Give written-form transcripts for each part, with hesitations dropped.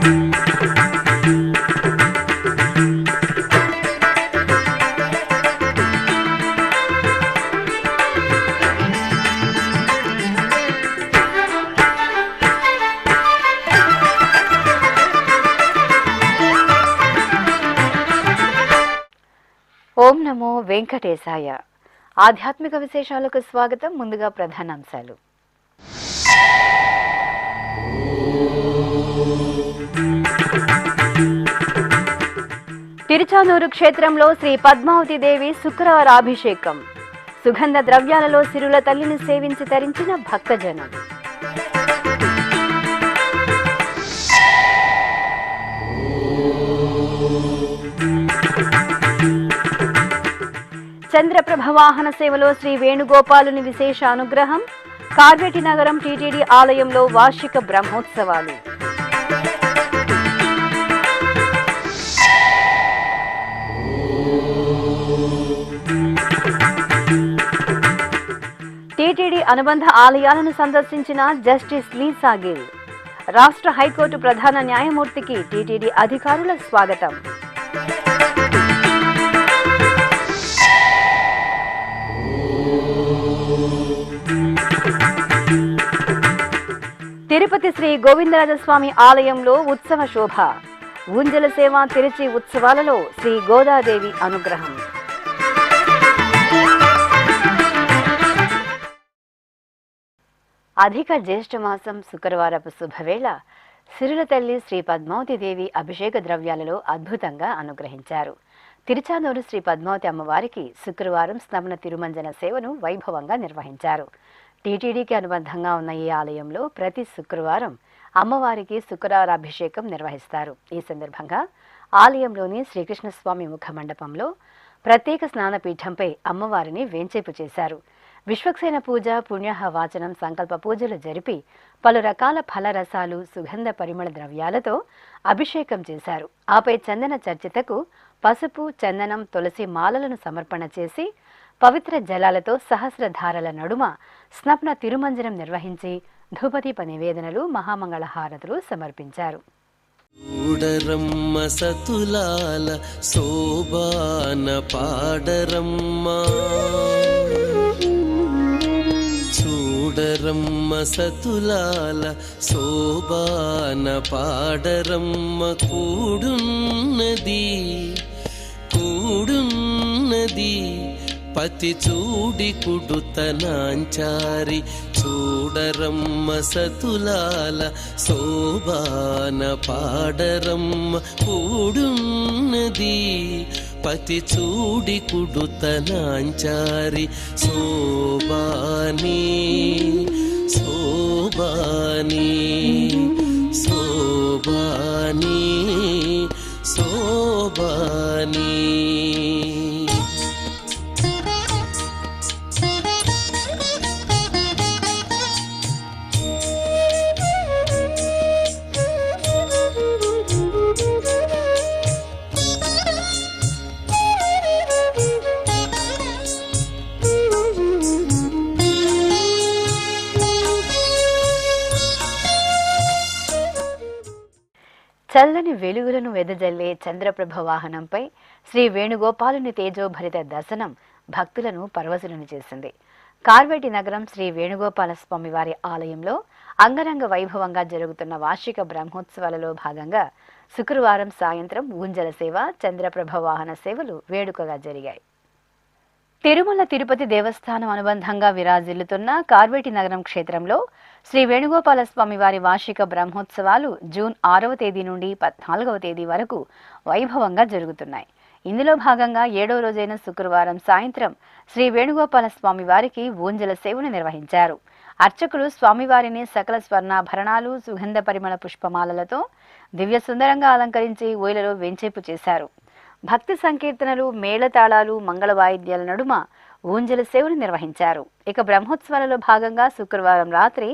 ఓం నమో వెంకటేశాయ. ఆధ్యాత్మిక విశేషాలకు స్వాగతం. ముందుగా ప్రధానాంశాలు. తిరుచానూరు క్షేత్రంలో శ్రీ పద్మావతి దేవి శుక్రవారాభిషేకం. సుగంధ ద్రవ్యాలలో సిరుల తల్లిని సేవించి తరించిన భక్తజనం. చంద్రప్రభ వాహన సేవలో శ్రీ వేణుగోపాలుని విశేష అనుగ్రహం. కార్వేటి నగరం టీటీడీ ఆలయంలో వార్షిక బ్రహ్మోత్సవాలు. టీటీడీ అనుబంధ ఆలయాలను సందర్శించిన జస్టిస్ లీసా గిల్. రాష్ట్ర హైకోర్టు ప్రధాన న్యాయమూర్తికి టీటీడీ అధికారుల స్వాగతం. తిరుపతి శ్రీ గోవిందరాజస్వామి ఆలయంలో ఉత్సవ శోభ. ఊంజల సేవ తిరుచి ఉత్సవాలలో శ్రీ గోదాదేవి అనుగ్రహం. అధిక జ్యేష్ఠమాసం శుక్రవారపు శుభవేళ సిరుల తల్లి శ్రీ పద్మావతి దేవి అభిషేక ద్రవ్యాలలో అద్భుతంగా అనుగ్రహించారు. తిరుచానూరు శ్రీ పద్మావతి అమ్మవారికి శుక్రవారం స్నపన తిరుమంజన సేవను వైభవంగా నిర్వహించారు. టీటీడీకి అనుబంధంగా ఉన్న ఈ ఆలయంలో ప్రతి శుక్రవారం అమ్మవారికి శుక్రవారాభిషేకం నిర్వహిస్తారు. ఈ సందర్భంగా ఆలయంలోని శ్రీకృష్ణస్వామి ముఖ మండపంలో ప్రత్యేక స్నానపీఠంపై అమ్మవారిని వేంచేపు చేశారు. విశ్వక్సేన పూజ, పుణ్యాహ వాచనం, సంకల్ప పూజలు జరిపి పలు రకాల ఫలరసాలు, సుగంధ పరిమళ ద్రవ్యాలతో అభిషేకం చేశారు. ఆపై చందన చర్చితకు పసుపు, చందనం, తులసి మాలలను సమర్పణ చేసి పవిత్ర జలాలతో సహస్రధారల నడుమ స్నపన తిరుమంజనం నిర్వహించి ధూపదీప నివేదనలు, మహామంగళ హారతులు సమర్పించారు. చూడరమ్మ సతులాల శోభాన పాడరమ్మ, చూడరమ్మ సతులాల శోభాన పాడరమ్మ, కూడున్నది కూడున్నది పతి చూడి కుడుతనాంచారి, చూడరమ్మ సతులాల శోభాన పాడరమ్మ, కూడున్నది పతి చూడి కుడుతనాంచారి, శోభాని శోభాని శోభాని శోభాని. చల్లని వెలుగులను వెదజల్లే చంద్రప్రభ వాహనంపై శ్రీ వేణుగోపాలుని తేజోభరిత దర్శనం భక్తులను పరవశులను చేసింది. కార్వేటి నగరం శ్రీ వేణుగోపాల స్వామివారి ఆలయంలో అంగరంగ వైభవంగా జరుగుతున్న వార్షిక బ్రహ్మోత్సవాలలో భాగంగా శుక్రవారం సాయంత్రం ఊంజల సేవ, చంద్రప్రభ వాహన సేవలు వేడుకగా జరిగాయి. తిరుమల తిరుపతి దేవస్థానం అనుబంధంగా విరాజిల్లుతున్న కార్వేటి నగరం క్షేత్రంలో శ్రీ వేణుగోపాల స్వామి వారి వార్షిక బ్రహ్మోత్సవాలు జూన్ 6వ తేదీ నుండి 14వ తేదీ వరకు వైభవంగా జరుగుతున్నాయి. ఇందులో భాగంగా 7వ రోజైన శుక్రవారం సాయంత్రం శ్రీ వేణుగోపాల స్వామి వారికి ఊంజల సేవను నిర్వహించారు. అర్చకులు స్వామివారిని సకల స్వర్ణాభరణాలు, సుగంధ పరిమళ పుష్పమాలలతో దివ్య సుందరంగా అలంకరించి ఊయలలో వెంచేపు చేశారు. భక్తి సంకీర్తనలు, మేళతాళాలు, మంగళ వాయిద్యాల నడుమ ఊంజల సేవను నిర్వహించారు. ఇక బ్రహ్మోత్సవాలలో భాగంగా శుక్రవారం రాత్రి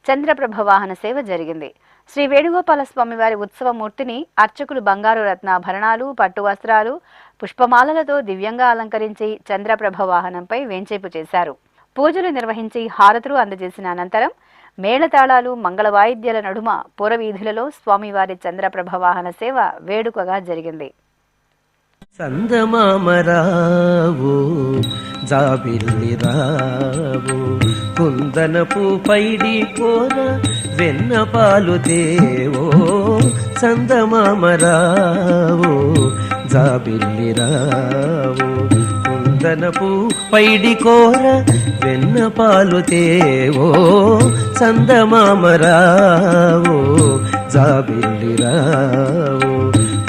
చంద్రప్రభ వాహన సేవ జరిగింది. శ్రీ వేణుగోపాల స్వామి వారి ఉత్సవమూర్తిని అర్చకులు బంగారు రత్నాభరణాలు, పట్టు వస్త్రాలు, పుష్పమాలలతో దివ్యంగా అలంకరించి చంద్రప్రభ వాహనంపై వేంచేపు చేశారు. పూజలు నిర్వహించి హారతులు అందజేసిన అనంతరం మేళతాళాలు మంగళ వాయిద్యాల నడుమ పురవీధులలో స్వామివారి చంద్రప్రభ వాహన సేవ వేడుకగా జరిగింది. సందమామరావు జాబిల్లి రావు కుందనపు పైడి కోర వెన్న పాలు తేవో సందమామరావు జాబిల్లి రావు కుందనపు పైడి కోర వెన్న పాలు తేవో సందమామరావు జాబిల్లి రావు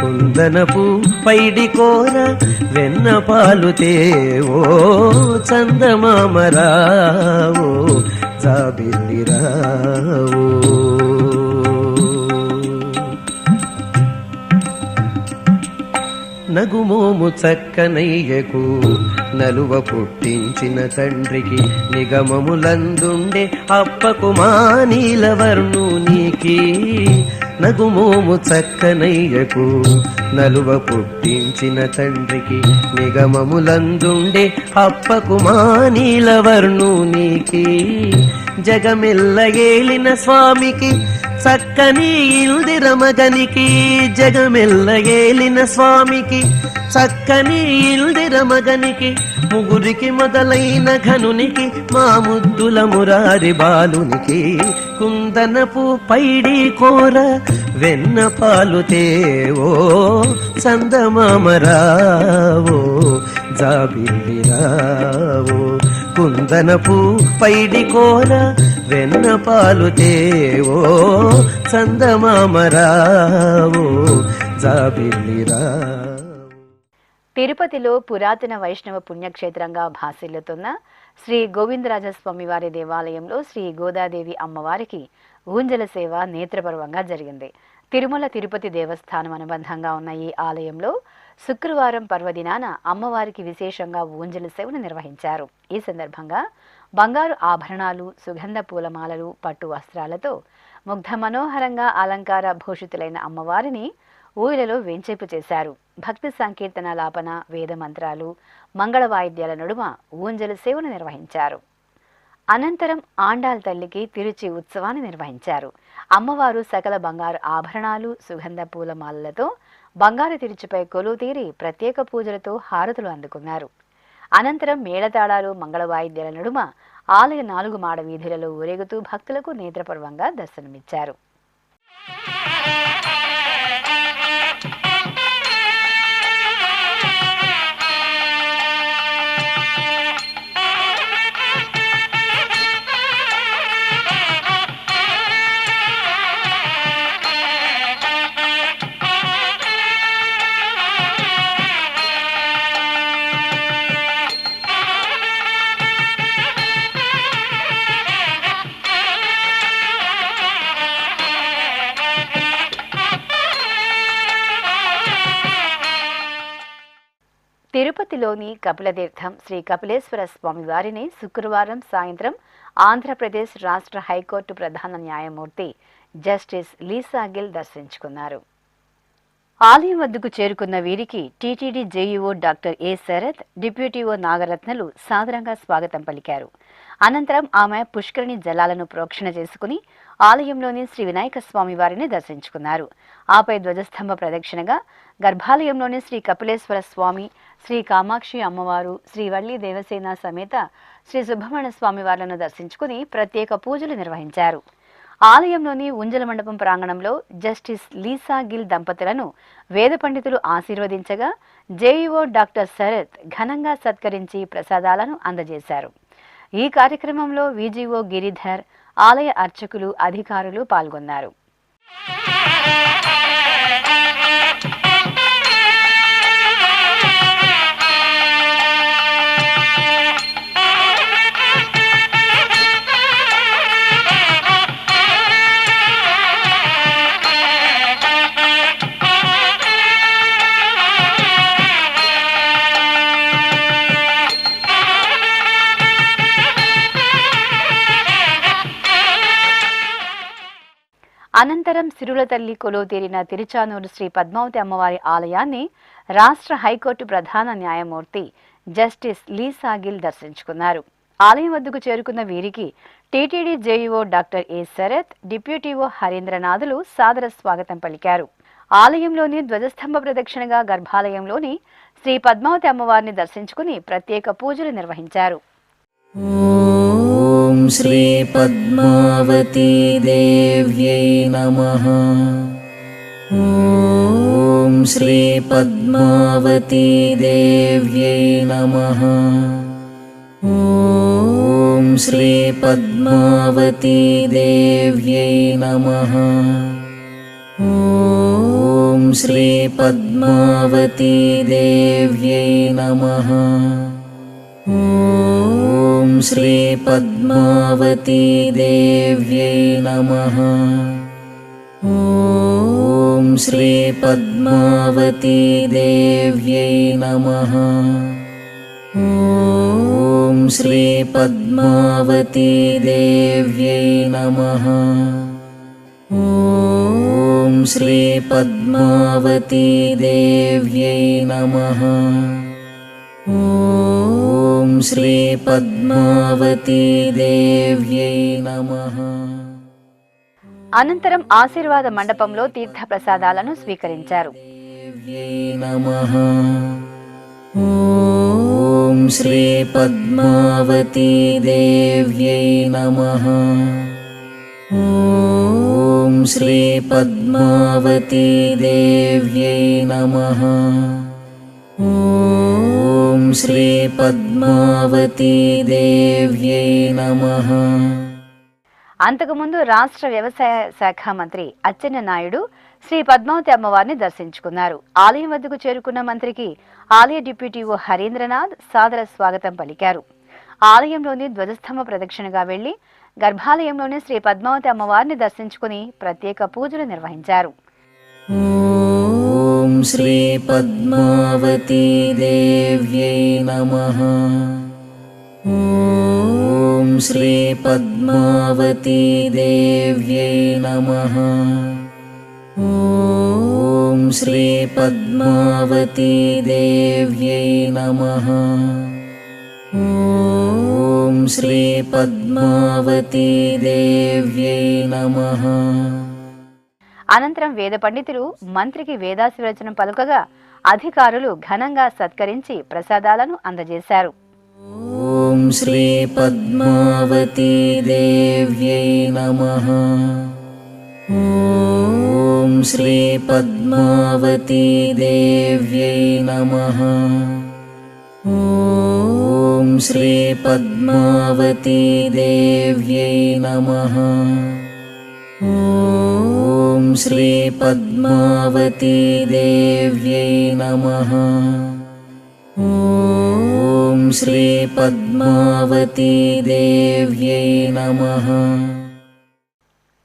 కుందనపు పైడి కోర వెన్న పాలు తేవో చందమామరావు జాబిల్లి రావు. నగుమోము చక్కనయ్యకు నలువ పుట్టించిన తండ్రికి నిగమములందుండే అప్పకు మానీలవర్ణునికి నగుమోము చక్కనయ్యకు నలువ పుట్టించిన తండ్రికి నిగమములందుండే అప్పకు మానీలవర్ణునికి జగమెల్ల ఏలిన స్వామికి చక్కని ఇల్దిరమగనికి జగమెల్ల ఏలిన స్వామికి చక్కని ఇల్దిరమగనికి ముగురికి మొదలైన ఘనునికి మా ముద్దుల మురారి బాలునికి కుందనపు పైడి కోర వెన్న పాలు తేవో చందమామరావో జాబిల్లి రావో కుందనపు పైడి కోర వెన్న పాలు తేవో చందమామరావో జాబిల్లి రావో. తిరుపతిలో పురాతన వైష్ణవ పుణ్యక్షేత్రంగా భాసిల్లుతున్న శ్రీ గోవిందరాజస్వామి వారి దేవాలయంలో శ్రీ గోదాదేవి అమ్మవారికి ఊంజల సేవ నేత్రపర్వంగా జరిగింది. తిరుమల తిరుపతి దేవస్థానం అనుబంధంగా ఉన్న ఈ ఆలయంలో శుక్రవారం పర్వదినాన అమ్మవారికి విశేషంగా ఊంజల సేవను నిర్వహించారు. ఈ సందర్భంగా బంగారు ఆభరణాలు, సుగంధ పూలమాలలు, పట్టు వస్త్రాలతో ముగ్ధ మనోహరంగా అలంకార భూషితులైన అమ్మవారిని ఊయలలో వేంచేపు చేశారు. భక్తి సంకీర్తనలాపన, వేద మంత్రాలు, మంగళ వాయిద్యాల నడుమ ఊంజల సేవను నిర్వహించారు. అనంతరం ఆండాల్ తల్లికి తిరుచి ఉత్సవాన్ని నిర్వహించారు. అమ్మవారు సకల బంగారు ఆభరణాలు, సుగంధ పూలమాలలతో బంగారు తిరుచిపై కొలువు తీరి ప్రత్యేక పూజలతో హారతులు అందుకున్నారు. అనంతరం మేళతాళాలు, మంగళ వాయిద్యాల నడుమ ఆలయ 4 మాడ వీధులలో ఊరేగుతూ భక్తులకు నేత్రపర్వంగా దర్శనమిచ్చారు. తిరుపతిలోని కపిలతీర్థం శ్రీ కపిలేశ్వర స్వామి వారిని శుక్రవారం సాయంత్రం ఆంధ్రప్రదేశ్ రాష్ట్ర హైకోర్టు ప్రధాన న్యాయమూర్తి జస్టిస్ లీసా గిల్ దర్శించుకున్నారు. ఆలయం వద్దకు చేరుకున్న వీరికి TTD JEO doctor A Sharath, deputy EO నాగరత్నలు సాదరంగా స్వాగతం పలికారు. అనంతరం ఆమె పుష్కరిణి జలాలను ప్రోక్షణ చేసుకుని ఆలయంలోని శ్రీ వినాయక స్వామి వారిని దర్శించుకున్నారు. ఆపై ధ్వజస్తంభ ప్రదక్షిణగా గర్భాలయంలోని శ్రీ కపిలేశ్వర స్వామి, శ్రీ కామాక్షి అమ్మవారు, శ్రీ వల్లి దేవసేన సమేత శ్రీ సుబ్రహ్మణ్య స్వామి వార్లను దర్శించుకుని ప్రత్యేక పూజలు నిర్వహించారు. ఆలయంలోని ఉంజల మండపం ప్రాంగణంలో జస్టిస్ లీసా గిల్ దంపతులను వేద పండితులు ఆశీర్వదించగా జేఈఓ డాక్టర్ శరత్ ఘనంగా సత్కరించి ప్రసాదాలను అందజేశారు. ఈ కార్యక్రమంలో విజిఓ గిరిధర్, ఆలయ అర్చకులు, అధికారులు పాల్గొన్నారు. అనంతరం సిరుల తల్లి కొలువు తీరిన తిరుచానూరు శ్రీ పద్మావతి అమ్మవారి ఆలయాన్ని రాష్ట్ర హైకోర్టు ప్రధాన న్యాయమూర్తి జస్టిస్ లీసా గిల్ దర్శించుకున్నారు. ఆలయం వద్దకు చేరుకున్న వీరికి TTD JEO doctor A Sharath, deputy EO హరీంద్రనాథులు సాదర స్వాగతం పలికారు. ఆలయంలోని ధ్వజస్తంభ ప్రదక్షిణగా గర్భాలయంలోని శ్రీ పద్మావతి అమ్మవారిని దర్శించుకుని ప్రత్యేక పూజలు నిర్వహించారు. ఓం శ్రీ పద్మావతి దేవ్యై నమః. ఓం శ్రీ పద్మావతి దేవ్యై నమః. ఓం శ్రీ పద్మావతి దేవ్యై నమః. ఓం శ్రీ పద్మావతి దేవ్యై నమః. ఓం శ్రీ పద్మావతి దేవ్యై నమః. ఓం శ్రీ పద్మావతి దేవ్యై నమః. ఓం శ్రీ పద్మావతి దేవ్యై నమః. ఓం శ్రీ పద్మావతి దేవ్యై నమః. ఓం శ్రీ పద్మావతి దేవ్యై నమః. అనంతరం ఆశీర్వాద మండపంలో తీర్థ ప్రసాదాలను స్వీకరించారు. దేవ్యై నమః. ఓం శ్రీ పద్మావతి దేవ్యై నమః. ఓం శ్రీ పద్మావతి దేవ్యై నమః. ఓం శ్రీ పద్మావతి దేవ్యై నమః. అంతకుముందు రాష్ట్ర వ్యవసాయ శాఖ మంత్రి అచ్చెన్నాయుడు శ్రీ పద్మావతి అమ్మవారిని దర్శించుకున్నారు. ఆలయం వద్దకు చేరుకున్న మంత్రికి ఆలయ డిప్యూటీఓ హరీంద్రనాథ్ సాదర స్వాగతం పలికారు. ఆలయంలోని ధ్వజస్తంభ ప్రదక్షిణగా వెళ్లి గర్భాలయంలోని శ్రీ పద్మావతి అమ్మవారిని దర్శించుకుని ప్రత్యేక పూజలు నిర్వహించారు. ఓం శ్రీ పద్మావతి దేవ్యై నమః. ఓం శ్రీ పద్మావతి దేవ్యై నమః. ఓం శ్రీ పద్మావతి దేవ్యై నమః. ఓం శ్రీ పద్మావతి దేవ్యై నమః. అనంతరం వేద పండితులు మంత్రికి వేదాశీర్వచనం పలుకగా అధికారులు ఘనంగా సత్కరించి ప్రసాదాలను అందజేశారు. ఓం శ్రీ పద్మావతి దేవ్యై నమః. ఓం శ్రీ పద్మావతి దేవ్యై నమః. ఓం శ్రీ పద్మావతి దేవ్యై నమః. ఓం శ్రీ పద్మావతి దేవ్యై నమః. ఓం శ్రీ పద్మావతి దేవ్యై నమః.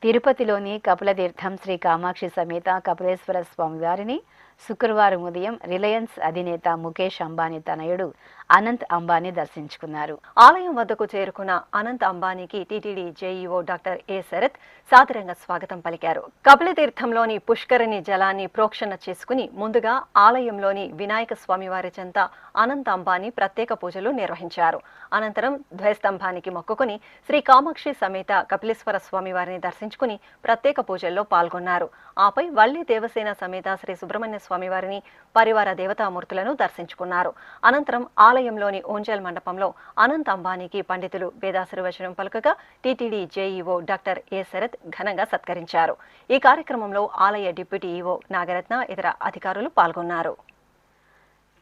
తిరుపతిలోని కపిలతీర్థం శ్రీ కామాక్షి సమేత కపిలేశ్వర స్వామివారిని శుక్రవారం ఉదయం రిలయన్స్ అధినేత ముఖేష్ అంబానీ తనయుడు అనంత్ అంబానీ దర్శించుకున్నారు. ఆలయం వద్దకు చేరుకున్న అనంత్ అంబానీకి TTD JEO doctor A Sharath సాదరంగా స్వాగతం పలికారు. కపిలతీర్థంలోని పుష్కరిణి జలాన్ని ప్రోక్షణ చేసుకుని ముందుగా ఆలయంలోని వినాయక స్వామివారి చెంత అనంత్ అంబానీ ప్రత్యేక పూజలు నిర్వహించారు. అనంతరం ధ్వజస్తంభానికి మొక్కుకుని శ్రీ కామాక్షి సమేత కపిలేశ్వర స్వామివారిని దర్శించుకుని ప్రత్యేక పూజల్లో పాల్గొన్నారు. ఆపై వల్లి దేవసేన సమేత శ్రీ సుబ్రహ్మణ్య స్వామివారిని పరివార దేవతామూర్తులను దర్శించుకున్నారు. అనంతరం ఆలయంలోని ఓంజల్ మండపంలో అనంత్ అంబానీకి పండితులు వేదాశీర్వచనం పలుకగా TTD JEO doctor A Sharath ఘనంగా సత్కరించారు. ఈ కార్యక్రమంలో ఆలయ డిప్యూటీ ఈవో నాగరత్న ఇతర అధికారులు పాల్గొన్నారు.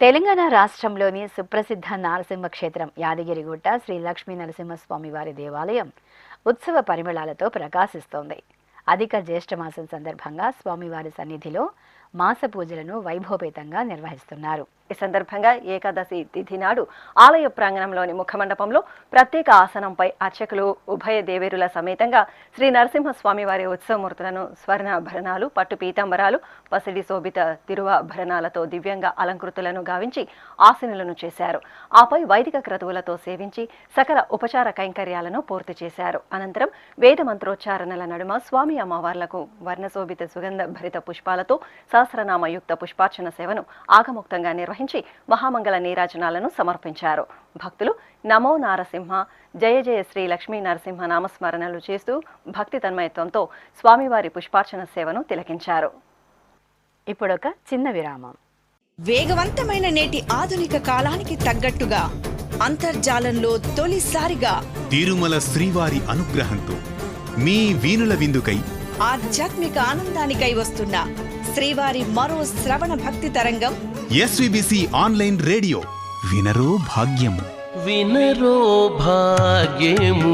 తెలంగాణ రాష్ట్రంలోని సుప్రసిద్ధ నారసింహ క్షేత్రం యాదగిరిగుట్ట శ్రీ లక్ష్మీ నరసింహస్వామి వారి దేవాలయం ఉత్సవ పరిమళాలతో ప్రకాశిస్తోంది. అధిక జ్యేష్ఠమాసం సందర్భంగా స్వామివారి సన్నిధిలో మాస పూజలను వైభవపేతంగా నిర్వహిస్తున్నారు. ఈ సందర్భంగా ఏకాదశి తిథి నాడు ఆలయ ప్రాంగణంలోని ముఖమండపంలో ప్రత్యేక ఆసనంపై అర్చకులు ఉభయ దేవేరుల సమేతంగా శ్రీ నరసింహస్వామి వారి ఉత్సవమూర్తులను స్వర్ణాభరణాలు, పట్టు పీతాంబరాలు, పసిడి శోభిత తిరువాభరణాలతో దివ్యంగా అలంకృతులను గావించి ఆసీనులను చేశారు. ఆపై వైదిక క్రతువులతో సేవించి సకల ఉపచార కైంకర్యాలను పూర్తి చేశారు. అనంతరం వేద మంత్రోచ్చారణల నడుమ స్వామి అమ్మవార్లకు వర్ణశోభిత సుగంధ భరిత పుష్పాలతో సహస్రనామయుక్త పుష్పార్చన సేవను ఆగముక్తంగా నిర్వహించారు. నిర్వహించి మహామంగళ నీరాజనాలను సమర్పించారు. భక్తులు నమో నారసింహ, జయ జయ శ్రీ లక్ష్మీ నరసింహ నామస్మరణలు చేస్తూ భక్తి తన్మయత్వంతో స్వామివారి పుష్పార్చన సేవను తిలకించారు. ఇప్పుడొక చిన్న విరామం. వేగవంతమైన నేటి ఆధునిక కాలానికి తగ్గట్టుగా అంతర్జాలంలో తొలిసారిగా తిరుమల శ్రీవారి అనుగ్రహంతో మీ వీణుల విందుకై ఆధ్యాత్మిక ఆనందానికై వస్తున్న శ్రీవారి మరో శ్రవణ భక్తి తరంగం ఎస్విబిసి ఆన్లైన్ రేడియో. వినరో భాగ్యము. వినరో భాగ్యము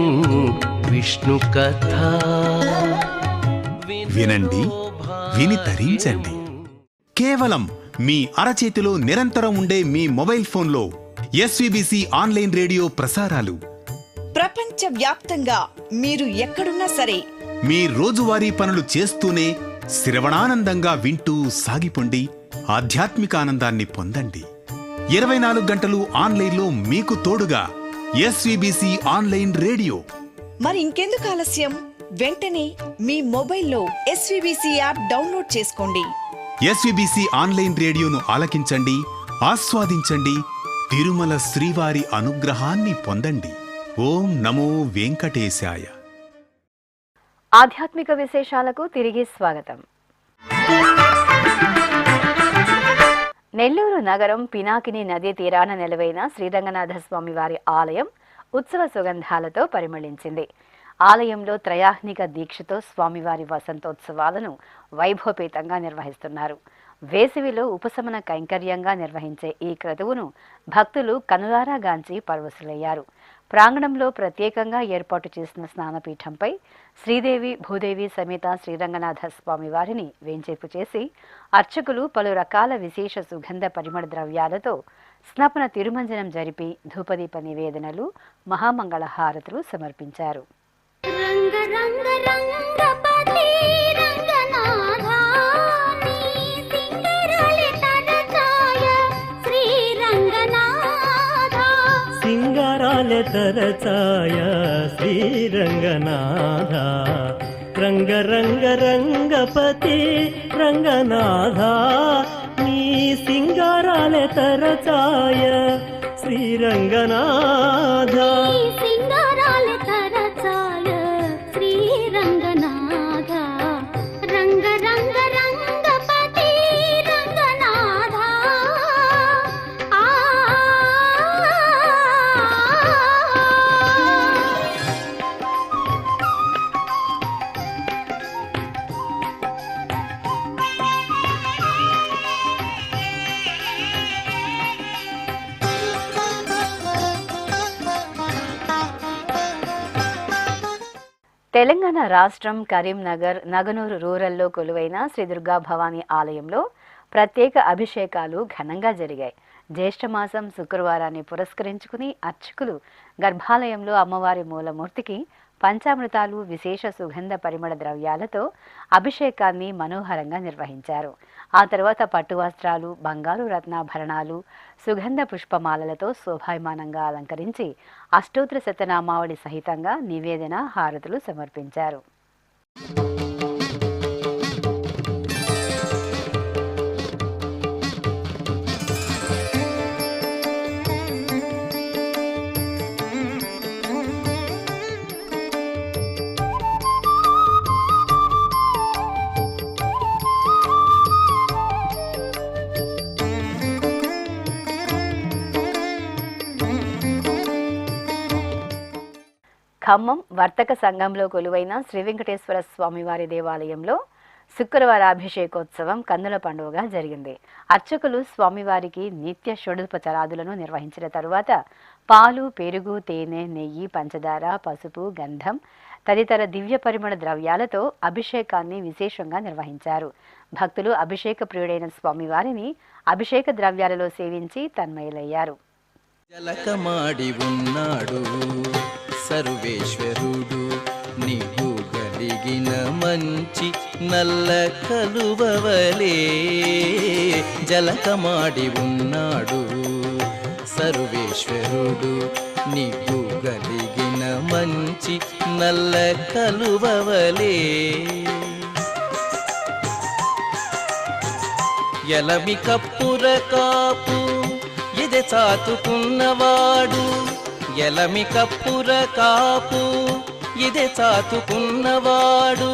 విష్ణు కథ. వినండి, విని తరించండి. కేవలం మీ అరచేతిలో నిరంతరం ఉండే మీ మొబైల్ ఫోన్లో ఎస్విబిసి ఆన్లైన్ రేడియో ప్రసారాలు ప్రపంచ వ్యాప్తంగా మీరు ఎక్కడున్నా సరే మీ రోజువారీ పనులు చేస్తూనే శ్రవణానందంగా వింటూ సాగిపోండి. ఆధ్యాత్మిక ఆనందాన్ని పొందండి. 24 గంటలు ఆన్లైన్లో మీకు తోడుగా ఎస్విబిసి ఆన్లైన్ రేడియో. మరి ఇంకెందుకు ఆలస్యం? వెంటనే మీ మొబైల్లో ఎస్విబిసి యాప్ డౌన్లోడ్ చేసుకోండి. ఎస్విబిసి ఆన్లైన్ రేడియోను ఆలకించండి, ఆస్వాదించండి. తిరుమల శ్రీవారి అనుగ్రహాన్ని పొందండి. ఓం నమో వెంకటేశాయ. ఆధ్యాత్మిక విశేషాలకు తిరిగి స్వాగతం. నెల్లూరు నగరం పినాకిని నదీ తీరాన నెలవైన శ్రీరంగనాథ స్వామివారి ఆలయం ఉత్సవ సుగంధాలతో పరిమళించింది. ఆలయంలో త్రయాహ్నిక దీక్షతో స్వామివారి వసంతోత్సవాలను వైభవపేతంగా నిర్వహిస్తున్నారు. వేసవిలో ఉపశమన కైంకర్యంగా నిర్వహించే ఈ క్రతువును భక్తులు కనులారా గాంచి పరవశులయ్యారు. ప్రాంగణంలో ప్రత్యేకంగా ఏర్పాటు చేసిన స్నానపీఠంపై శ్రీదేవి భూదేవి సమేత శ్రీరంగనాథ స్వామివారిని వేంచేపు చేసి అర్చకులు పలు రకాల విశేష సుగంధ పరిమళ ద్రవ్యాలతో స్నపన తిరుమంజనం జరిపి ధూపదీప నివేదనలు, మహామంగళ హారతులు సమర్పించారు. రంగ రంగ రంగపతి రంగనాథా నీ సింగరాలి తరచాయ శ్రీ రంగనాథా. సింగారాల తరచాయ శ్రీరంగనాథ. రంగ రంగ రంగపతి రంగనాథ నీ సింగారాల తరచాయ శ్రీరంగనాథ. నీ సింగరాలి తరచాయ శ్రీ రంగనాథా. రంగ రంగ రంగపతి రంగనాథా. ఆ తెలంగాణ రాష్ట్రం కరీంనగర్ నగనూరు రూరల్లో కొలువైన శ్రీ దుర్గా భవానీ ఆలయంలో ప్రత్యేక అభిషేకాలు ఘనంగా జరిగాయి. జ్యేష్ఠమాసం శుక్రవారాన్ని పురస్కరించుకుని అర్చకులు గర్భాలయంలో అమ్మవారి మూలమూర్తికి పంచామృతాలు, విశేష సుగంధ పరిమళ ద్రవ్యాలతో అభిషేకాన్ని మనోహరంగా నిర్వహించారు. ఆ తర్వాత పట్టు వస్త్రాలు, బంగారు రత్నాభరణాలు, సుగంధ పుష్పమాలలతో శోభాయమానంగా అలంకరించి అష్టోత్తర శతనామావళి సహితంగా నివేదన, హారతులు సమర్పించారు. ఖమ్మం వర్తక సంఘంలో కొలువైన శ్రీ వెంకటేశ్వర స్వామివారి దేవాలయంలో శుక్రవారాభిషేకోత్సవం కన్నుల పండుగగా జరిగింది. అర్చకులు స్వామివారికి నిత్య షోడోపచారాదులను నిర్వహించిన తరువాత పాలు, పెరుగు, తేనె, నెయ్యి, పంచదార, పసుపు, గంధం తదితర దివ్య పరిమళ ద్రవ్యాలతో అభిషేకాన్ని విశేషంగా నిర్వహించారు. భక్తులు అభిషేక ప్రియుడైన స్వామివారిని అభిషేక ద్రవ్యాలలో సేవించి తన్మయులయ్యారు. జలకమాడి ఉన్నాడు సర్వేశ్వరుడు, నీకు కలిగిన మంచి నల్ల కలువవలే. జలకమాడి ఉన్నాడు సర్వేశ్వరుడు, నీకు కలిగిన మంచి నల్ల కలువవలే. ఎలమి కప్పుర కాపు ఇదే చాతుకున్నవాడు ఎలమి కప్పుర కాపు ఇదే చాతుకున్నవాడు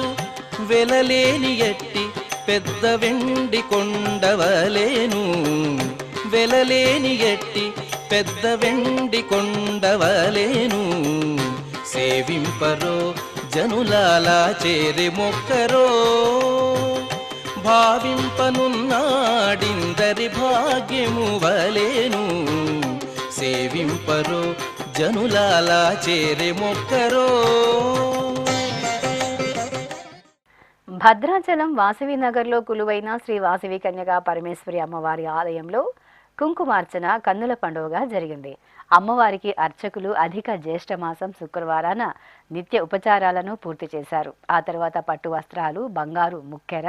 వెలలేని ఎట్టి పెద్ద వెండి కొండవలేను వెలలేని ఎట్టి పెద్ద వెండి కొండవలేను సేవింపరో జనులాలా చేరి మొక్కరో భావింపనున్నాడిందరి భాగ్యము వలేను సేవింపరో జనులాలా చేరి మొక్కరో. భద్రాచలం వాసవి నగర్లో కొలువైన శ్రీ వాసవి కన్యగా పరమేశ్వరి అమ్మవారి ఆలయంలో కుంకుమార్చన కన్నుల పండుగగా జరిగింది. అమ్మవారికి అర్చకులు అధిక జ్యేష్ఠ మాసం శుక్రవారాన నిత్య ఉపచారాలను పూర్తి చేశారు. ఆ తర్వాత పట్టు వస్త్రాలు, బంగారు ముక్కెర,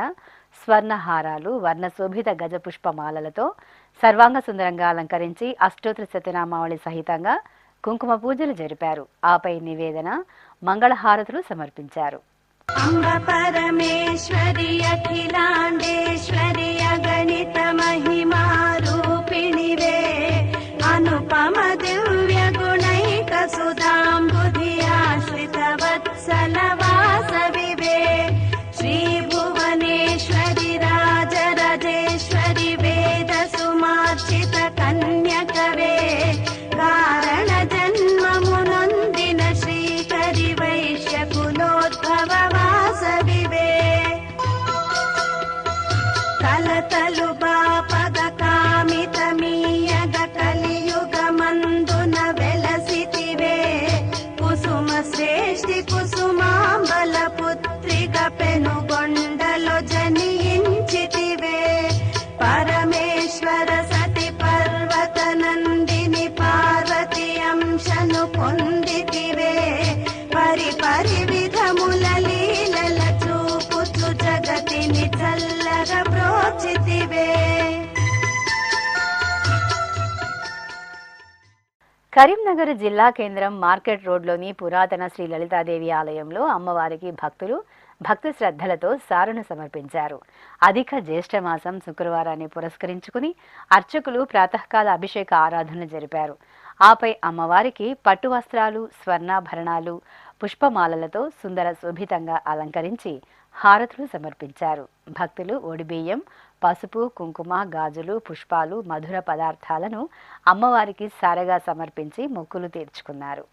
స్వర్ణహారాలు, వర్ణశోభిత గజపుష్పమాలలతో సర్వాంగ సుందరంగా అలంకరించి అష్టోత్తర శతనామావళి సహితంగా కుంకుమ పూజలు జరిపారు. ఆపై నివేదన, మంగళహారతులు సమర్పించారు. అంబ పరమేశ్వరి అఖిలాండేశ్వరి అగణిత మహిమా రూపిణివే అనుపమ దివ్య గుణైక సుధాంబుధి ఆశ్రిత వత్సల వాసవివే శ్రీ భువనేశ్వరి రాజరాజేశ్వరి వేద సుమార్చిత కన్యకవే కారణ జన్మమునొందిన శ్రీకరి వైశ్య కులోద్భవ వాసవివే కలతలు బాపద కామిత మీయగ కలియుగ మందున వెలసితివే కుసుమ శ్రేష్ఠి కుసుమాంబల పుత్రిక పెనుగొండలో జనించితివే పరమేశ్వర సతి పర్వత నందిని పార్వతి అంశను పొందితివే పరి పరి విధముల లీలల చూపుచు జగతిని చల్లగా ప్రోచితివే. కరీంనగర్ జిల్లా కేంద్రం మార్కెట్ రోడ్లోని పురాతన శ్రీ లలితాదేవి ఆలయంలో అమ్మవారికి భక్తులు భక్తి శ్రద్ధలతో సారును సమర్పించారు. అధిక జ్యేష్ఠ మాసం శుక్రవారాన్ని పురస్కరించుకుని అర్చకులు ప్రాతకాల అభిషేక ఆరాధనలు జరిపారు. ఆపై అమ్మవారికి పట్టు వస్త్రాలు, స్వర్ణాభరణాలు, పుష్పమాలలతో సుందర శోభితంగా అలంకరించి హారతులు సమర్పించారు. భక్తులు ఒడిబియ్యం, పసుపు, కుంకుమ, గాజులు, పుష్పాలు, మధుర పదార్థాలను అమ్మవారికి సారగా సమర్పించి మొక్కులు తీర్చుకున్నారు.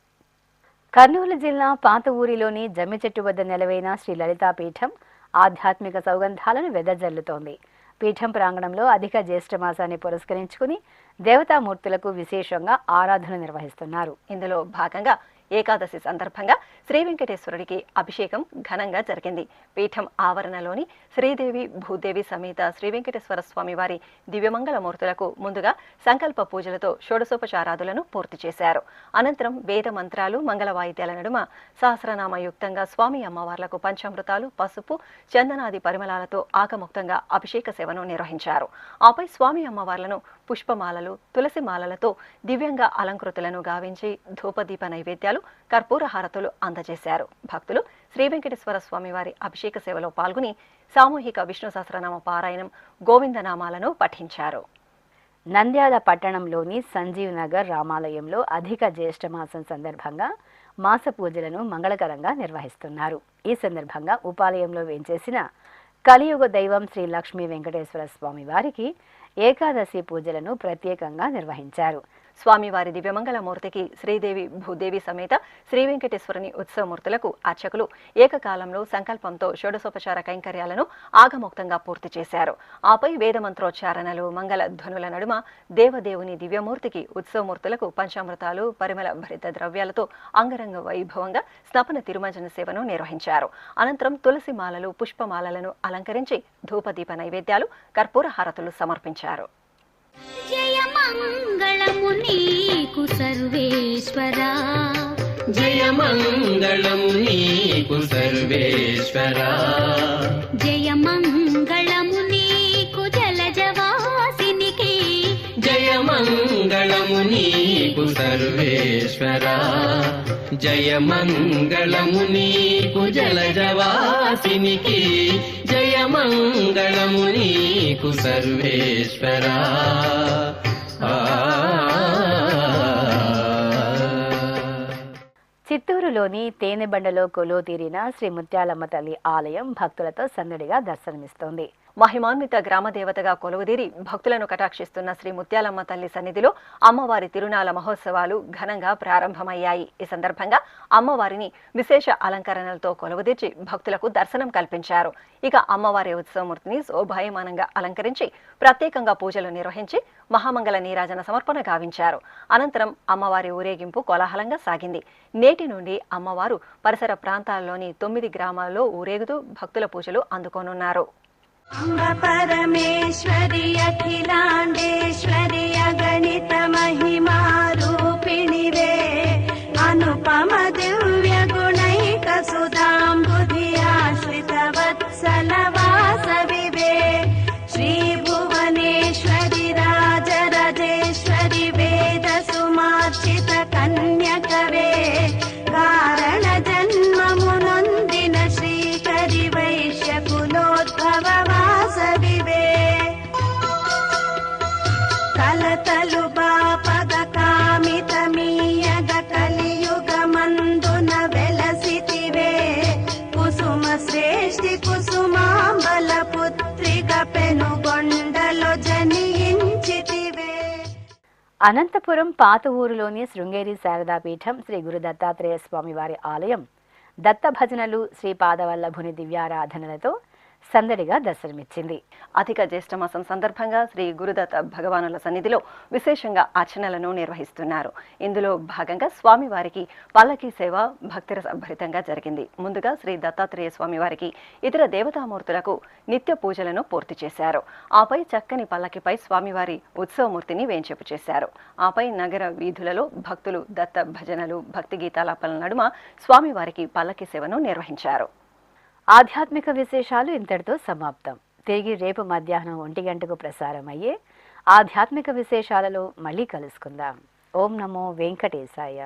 కర్నూలు జిల్లా పాత ఊరిలోని జమ్మి చెట్టు వద్ద నెలవైన శ్రీ లలితా పీఠం ఆధ్యాత్మిక సౌగంధాలను వెదజల్లుతోంది. పీఠం ప్రాంగణంలో అధిక జ్యేష్ఠ మాసాన్ని పురస్కరించుకుని దేవతామూర్తులకు విశేషంగా ఆరాధన నిర్వహిస్తున్నారు. ఇందులో భాగంగా ఏకాదశి సందర్భంగా శ్రీ వెంకటేశ్వరుడికి అభిషేకం ఘనంగా జరిగింది. పీఠం ఆవరణలోని శ్రీదేవి భూదేవి సమేత శ్రీ వెంకటేశ్వర స్వామి వారి దివ్యమంగళ మూర్తులకు ముందుగా సంకల్ప పూజలతో షోడశోపచారాదులను పూర్తి చేశారు. అనంతరం వేద మంత్రాలు, మంగళ వాయిద్యాల నడుమ సహస్రనామయుక్తంగా స్వామి అమ్మవార్లకు పంచామృతాలు, పసుపు, చందనాది పరిమళాలతో ఆకముక్తంగా అభిషేక సేవను నిర్వహించారు. ఆపై స్వామి అమ్మవార్లను పుష్పమాలలు, తులసి మాలలతో దివ్యంగా అలంకృతులను గావించి ధూపదీప నైవేద్యాలు, కర్పూర హారతులు అందజేశారు. భక్తులు శ్రీ వెంకటేశ్వర స్వామి వారి అభిషేక సేవలో పాల్గొని సామూహిక విష్ణు సహస్రనామ పారాయణం, గోవిందనామాలను పఠించారు. నంద్యాల పట్టణంలోని సంజీవ్ నగర్ రామాలయంలో అధిక జ్యేష్ఠ మాసం సందర్భంగా మాస పూజలను మంగళకరంగా నిర్వహిస్తున్నారు. ఈ సందర్భంగా ఉపాలయంలో వేంచేసిన కలియుగ దైవం శ్రీ లక్ష్మీ వెంకటేశ్వర స్వామి వారికి ఏకాదశి పూజలను ప్రత్యేకంగా నిర్వహించారు. స్వామివారి దివ్యమంగళమూర్తికి శ్రీదేవి భూదేవి సమేత శ్రీ వెంకటేశ్వరుని ఉత్సవమూర్తులకు అర్చకులు ఏకకాలంలో సంకల్పంతో షోడశోపచార కైంకర్యాలను ఆగమోక్తంగా పూర్తి చేశారు. ఆపై వేదమంత్రోచ్చారణలు, మంగళ ధ్వనుల నడుమ దేవదేవుని దివ్యమూర్తికి ఉత్సవమూర్తులకు పంచామృతాలు, పరిమళ భరిత ద్రవ్యాలతో అంగరంగ వైభవంగా స్నపన తిరుమంజన సేవను నిర్వహించారు. అనంతరం తులసి మాలలు, పుష్పమాలలను అలంకరించి ధూపదీప నైవేద్యాలు, కర్పూర హారతులు సమర్పించారు. జయ మంగళము నీకు సర్వేశ్వరా, జయ మంగళము నీకు సర్వేశ్వరా, జయ మంగళము నీకు జలజవాసినికి, జయ మంగళము నీకు సర్వేశ్వరా, జయ మంగళము నీకు జలజవాసినికి, జయ మంగళము నీకు సర్వేశ్వరా. పాతూరులోని తేనెబండలో కొలువు తీరిన శ్రీ ముత్యాలమ్మ తల్లి ఆలయం భక్తులతో సందడిగా దర్శనమిస్తోంది. మహిమాన్విత గ్రామదేవతగా కొలువుదీరి భక్తులను కటాక్షిస్తున్న శ్రీ ముత్యాలమ్మ తల్లి సన్నిధిలో అమ్మవారి తిరునాళ్ల మహోత్సవాలు ఘనంగా ప్రారంభమయ్యాయి. ఈ సందర్భంగా అమ్మవారిని విశేష అలంకరణలతో కొలువుదీర్చి భక్తులకు దర్శనం కల్పించారు. ఇక అమ్మవారి ఉత్సవమూర్తిని శోభాయమానంగా అలంకరించి ప్రత్యేకంగా పూజలు నిర్వహించి మహామంగళ నీరాజన సమర్పణ గావించారు. అనంతరం అమ్మవారి ఊరేగింపు కోలాహలంగా సాగింది. నేటి నుండి అమ్మవారు పరిసర ప్రాంతాల్లోని 9 గ్రామాల్లో ఊరేగుతూ భక్తుల పూజలు అందుకోనున్నారు. अम्ब परमेश्वरि अखिलाण्डेश्वरि अगणित महिमा रूपिणि वे अनुपम दिव्य गुणैक सुधाम्बुधि आश्रित वत्सल वासवि वे श्री भुवनेश्वरि राजराजेश्वरि वेद सुमार्चित कन्यकवे कारण जन्ममुनोन्दिन श्रीकरि वैश्य कुलोद्भव కలతలు బాపగ కామిత మీయగ కలియుగ మందున వెలసితివే కుసుమ శ్రేష్ఠి కుసుమాంబల పుత్రిక పెనుగొండలో జనించితివే. అనంతపురం పాత ఊరులోని శృంగేరి శారదాపీఠం శ్రీ గురు దత్తాత్రేయ స్వామివారి ఆలయం దత్త భజనలు శ్రీ పాదవల్లభుని దివ్యారాధనలతో సందడిగా దర్శనమిచ్చింది. అధిక జ్యేష్ఠమాసం సందర్భంగా శ్రీ గురుదత్త భగవానుల సన్నిధిలో విశేషంగా అర్చనలను నిర్వహిస్తున్నారు. ఇందులో భాగంగా స్వామివారికి పల్లకీ సేవ భక్తిరసభరితంగా జరిగింది. ముందుగా శ్రీ దత్తాత్రేయ స్వామివారికి ఇతర దేవతామూర్తులకు నిత్య పూజలను పూర్తి చేశారు. ఆపై చక్కని పల్లకిపై స్వామివారి ఉత్సవమూర్తిని వేంచేపు చేశారు. ఆపై నగర వీధులలో భక్తులు దత్త భజనలు భక్తి గీతాలాపల నడుమ స్వామివారికి పల్లకీ సేవను నిర్వహించారు. ఆధ్యాత్మిక విశేషాలు ఇంతటితో సమాప్తం. తిరిగి రేపు మధ్యాహ్నం 1 గంటకు ప్రసారమయ్యే ఆధ్యాత్మిక విశేషాలలో మళ్ళీ కలుసుకుందాం. ఓం నమో వెంకటేశాయ.